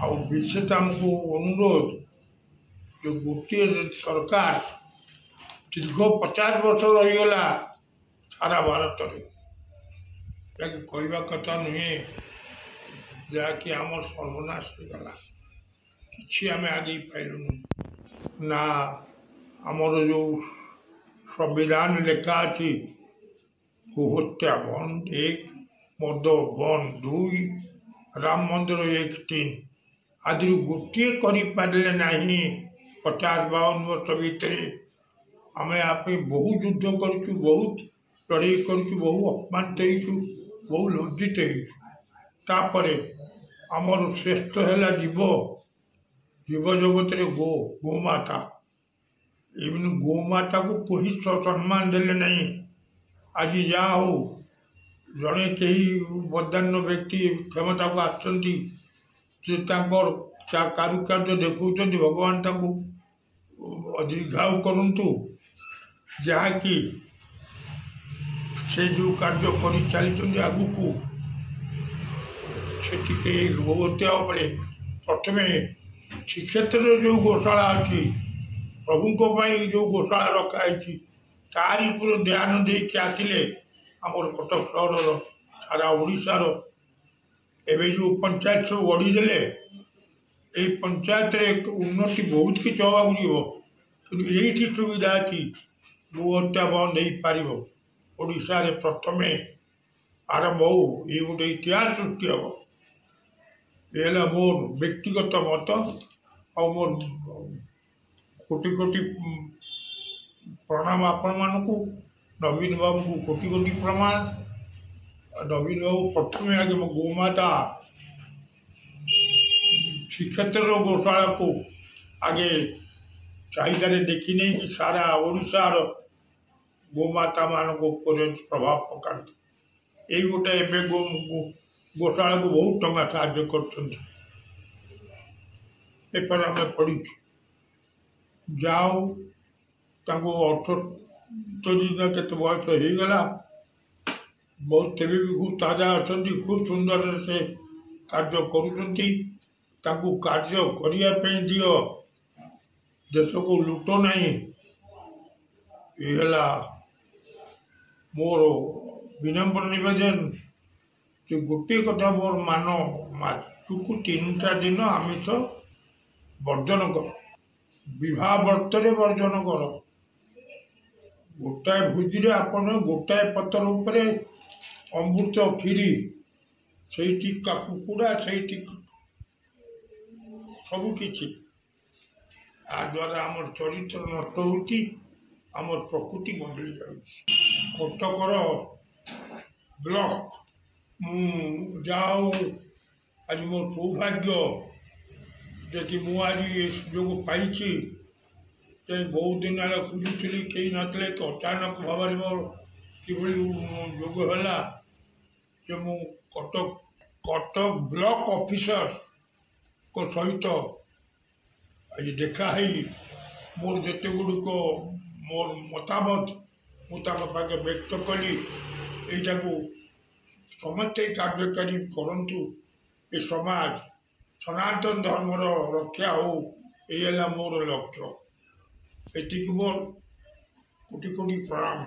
ଆଉ ବିଶେଷ ଆମକୁ ଅନୁରୋଧ ଯେ ଗୋଟିଏ ସରକାର ଦୀର୍ଘ 50 ବର୍ଷ ରହିଗଲା ସାରା ଭାରତରେ, ଯାହାକି କହିବା କଥା ନୁହେଁ, ଯାହାକି ଆମର ସର୍ବନାଶ ହେଇଗଲା। କିଛି ଆମେ ଆଗେଇ ପାଇଲୁନୁ ନା। ଆମର ଯେଉଁ संविधान लेखा अच्छी गोहत्या बंद 1, मद बंद 2, राम मंदिर 1, 3 आदि गोटे कर नहीं। 50-52 वर्ष भितर आम आप बहुत युद्ध करूँ, बहुत लड़ाई करूँ, बहु अपमानित हो, बहु लज्जित होपर आमर श्रेष्ठ है जीव जीव जगत गोमाता। इवन गोमाता को कोई सम्मान देले नहीं। आज जहाँ हो जड़े कई बदान्य व्यक्ति क्षमता को आसती कारुकार्य देखुं भगवान दीर्घायु करंतु, जहाँकि से जो कार्य कर चली आगु से गोहत्या प्रथम श्रीक्षेत्र जो गोशाला अच्छी प्रभु जो गोशाला रखाई तारी पर ध्यान देके आसिले आमर कटक सहर सारा ओडिशार एवं जो पंचायत सब गढ़ीदे ये पंचायत उन्नति बहुत किसी हवाक जीव कि सुविधा अच्छी गोहत्या बंद हो पार ओडिशा रे प्रथम आरंभ हो ये गोटे इतिहास सृष्टि हम। ये मोर व्यक्तिगत मत और मोर कोटि कोटि प्रणाम आपण मानू। नवीन बाबू को कोटि कोटि प्रमाण। नवीन बाबू प्रथम आगे गोमाता श्रीक्षेत्र गोशाला को आगे चाहिदा देखी नहीं कि सारा ओडिशार गोमाता मान प्रभाव पकाते। यही गोटे एवं गोशाला को बहुत टंका साहाଯ୍य कर पढ़ी जाओ 78 केत बयस हो गला। बहुत तेज भी खूब ताजा अच्छा, खूब सुंदर से कार्य करूँ। कार्य करने दियो, देश को लुट नहीं। ये मोर विनम्र निवेदन कि गोटे कथा मोर मान मासकू 3टा दिन आमिष वर्जन कर, विवाह व्रतरे वर्जन कर। गोटाए भोजी आपन गोटाए पतर उपर अमृत क्षीरी से कुकुड़ा से सबकि द्वारा आम चरित्र नष्ट होमर प्रकृति बदली जाऊँ। कटकर ब्लॉक जाओ आज मोर सौभाग्य जे मुझे ये सुजोग पाई। बहुत दिन है खोजुली कहीं नतले तो अचानक भाव मोर कि जोग है जे मु कटक ब्लॉक ऑफिसर को सहित आज देखा मोर जिते गुड़िक मोर मतामत मुझे व्यक्त कली। यहाँ को समस्ते कार्यकारी करंतु ये समाज सनातन धर्मर रक्षा हो, ये मोर लक्ष्य। एति मोर कोटि कोटि प्रणाम।